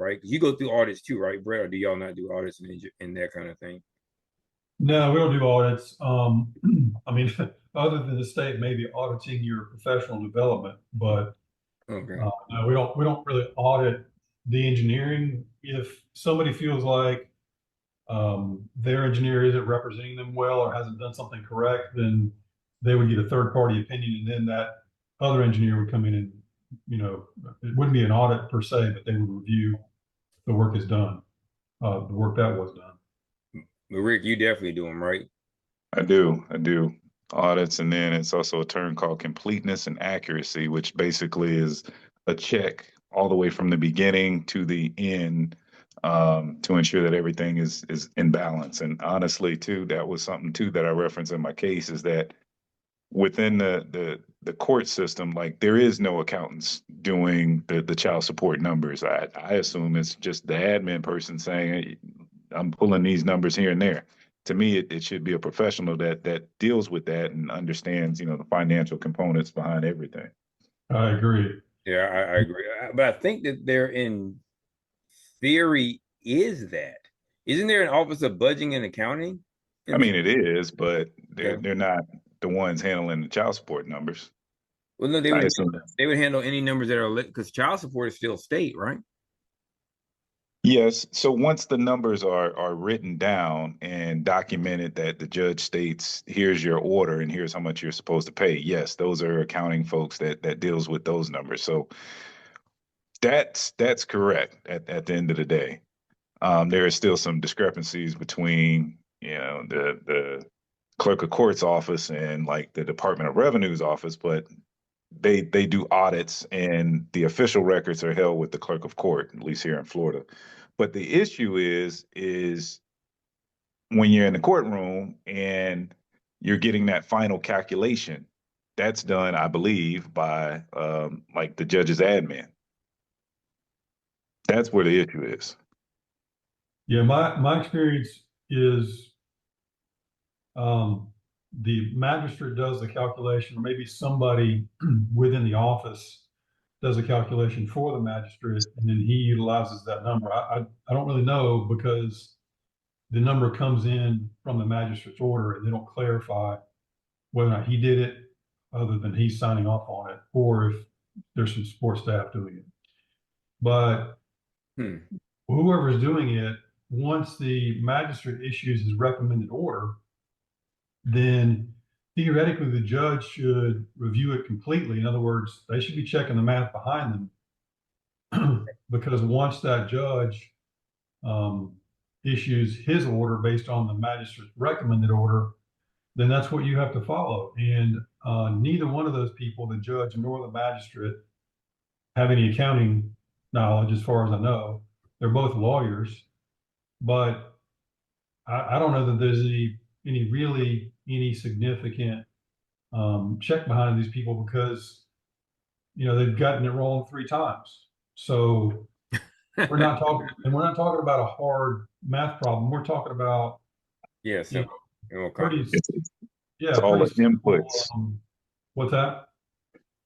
right? Because you go through audits too, right, Brett? Or do y'all not do audits and that kind of thing? No, we don't do audits. I mean, other than the state maybe auditing your professional development, but Okay. no, we don't really audit the engineering. If somebody feels like their engineer isn't representing them well or hasn't done something correct, then they would get a third party opinion, and then that other engineer would come in and, it wouldn't be an audit per se, but they would review the work is done, the work that was done. But Rick, you definitely do them, right? I do audits, and then it's also a term called completeness and accuracy, which basically is a check all the way from the beginning to the end, to ensure that everything is in balance. And honestly, too, that was something too that I referenced in my case is that within the court system, like there is no accountants doing the child support numbers. I assume it's just the admin person saying, "Hey, I'm pulling these numbers here and there." To me, it should be a professional that deals with that and understands, the financial components behind everything. I agree. Yeah, I agree. But I think that there in theory is that. Isn't there an office of budgeting and accounting? I mean, it is, but they're Okay. they're not the ones handling the child support numbers. Well, no, I assume. they would handle any numbers that are lit because child support is still state, right? Yes. So once the numbers are written down and documented that the judge states, here's your order and here's how much you're supposed to pay. Yes, those are accounting folks that deals with those numbers. So that's correct at the end of the day. There are still some discrepancies between, the clerk of court's office and like the Department of Revenue's office, but they do audits and the official records are held with the clerk of court, at least here in Florida. But the issue is when you're in the courtroom and you're getting that final calculation, that's done, I believe, by like the judge's admin. That's where the issue is. Yeah, my experience is um, the magistrate does the calculation, or maybe somebody within the office does a calculation for the magistrate, and then he utilizes that number. I don't really know because the number comes in from the magistrate's order, and they don't clarify whether or not he did it, other than he's signing off on it, or if there's some support staff doing it. But Hmm. whoever's doing it, once the magistrate issues his recommended order, then theoretically the judge should review it completely. In other words, they should be checking the math behind them because once that judge um, issues his order based on the magistrate's recommended order, then that's what you have to follow. And neither one of those people, the judge nor the magistrate, have any accounting knowledge, as far as I know. They're both lawyers, but I don't know that there's any significant check behind these people because they've gotten it wrong three times. So we're not talking about a hard math problem. We're talking about Yeah, you know simple. More pretty complicated. It's yeah all pretty the simple. inputs. What's that?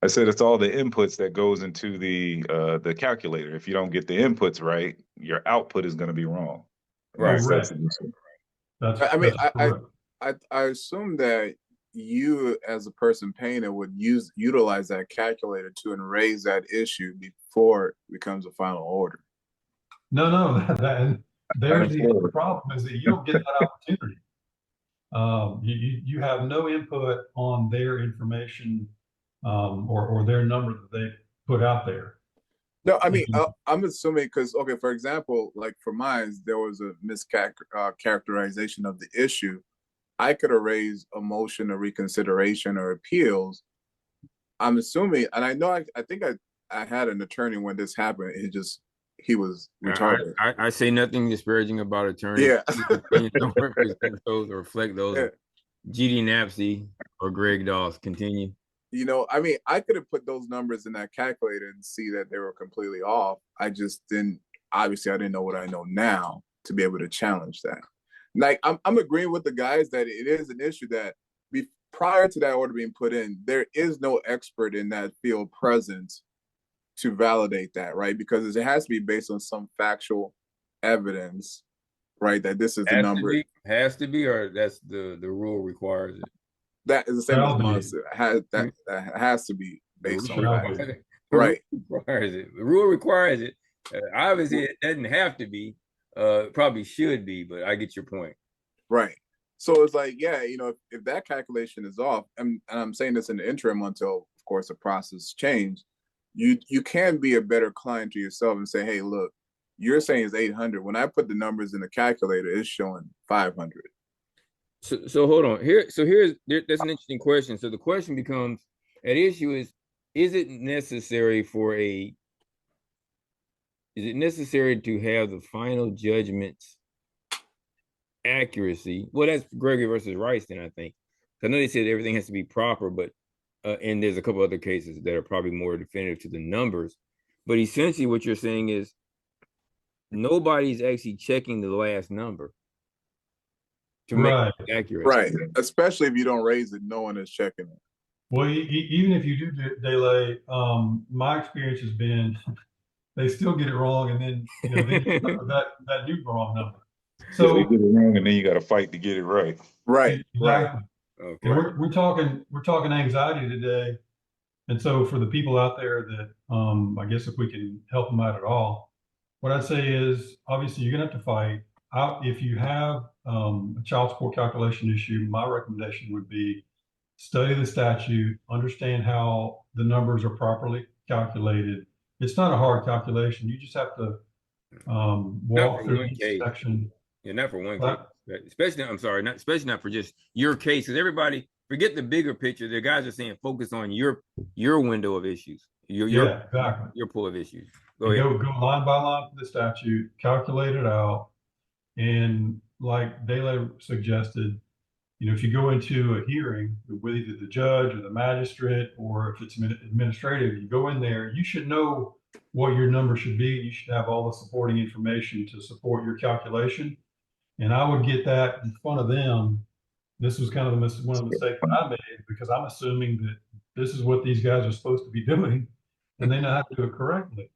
I said it's all the inputs that goes into the calculator. If you don't get the inputs right, your output is going to be wrong. And Right. that's Correct. an issue. I mean, That's correct. I assume that you, as a person paying it, would utilize that calculator to raise that issue before it becomes a final order. No, and Not there's in the other Florida. problem is that you don't get that opportunity. You have no input on their information, or their number that they put out there. No, I mean, And I'm assuming because, okay, for example, like for mine, there was a mischaracterization of the issue. I could have raised a motion of reconsideration or appeals. I'm assuming, and I know, I think I had an attorney when this happened. He was retarded. I say nothing disparaging about attorneys. Yeah. Don't represent those or reflect those Yeah. of GD Napsey or Greg Dawes. Continue. I mean, I could have put those numbers in that calculator and see that they were completely off. I just didn't, obviously, I didn't know what I know now to be able to challenge that. Like, I'm agreeing with the guys that it is an issue that prior to that order being put in, there is no expert in that field present to validate that, right? Because it has to be based on some factual evidence, right? That this is the number. Has to be, or that's the rule requires it. That is the same as must. That has to be based on facts. Right. Requires it. The rule requires it. Obviously, it doesn't have to be. Probably should be, but I get your point. Right. So it's like, yeah, you know, if that calculation is off, and I'm saying this in the interim until, of course, the process change, you can be a better client to yourself and say, hey, look, you're saying it's 800. When I put the numbers in the calculator, it's showing 500. So hold on here. So that's an interesting question. So the question becomes, at issue is it necessary to have the final judgment's accuracy? Well, that's Gregory versus Rice, then, I think. I know they said everything has to be proper, but and there's a couple other cases that are probably more definitive to the numbers. But essentially what you're saying is nobody's actually checking the last number to make it accurate. Right. Especially if you don't raise it, no one is checking it. Well, even if you do delay, my experience has been they still get it wrong, and then then you start with that new wrong number. So they get it wrong, and then you got to fight to get it right. Right. Exactly. Right. Okay. And we're talking anxiety today, and so for the people out there that I guess if we can help them out at all, what I'd say is obviously you're gonna have to fight. If you have a child support calculation issue, my recommendation would be study the statute, understand how the numbers are properly calculated. It's not a hard calculation. You just have to walk through each section. Yeah, not for one case. Especially, I'm sorry, especially not for just your case. Because everybody, forget the bigger picture. The guys are saying focus on your window of issues. Exactly. Your pool of issues. Go line by line for the statute, calculate it out. And like Dele suggested, if you go into a hearing with either the judge or the magistrate, or if it's administrative, you go in there, you should know what your number should be. You should have all the supporting information to support your calculation. And I would get that in front of them. This was kind of one of the mistakes that I made, because I'm assuming that this is what these guys are supposed to be doing, and they know how to do it correctly.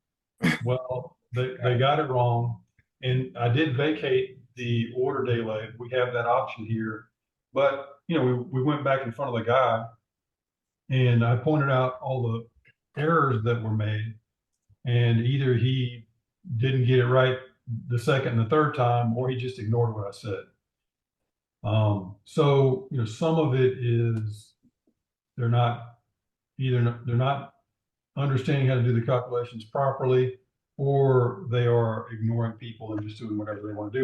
Well, they got it wrong. And I did vacate the order delay. We have that option here. But, we went back in front of the guy, and I pointed out all the errors that were made. And either he didn't get it right the second and the third time, or he just ignored what I said. So, some of it is they're not understanding how to do the calculations properly, or they are ignoring people and just doing whatever they want to do.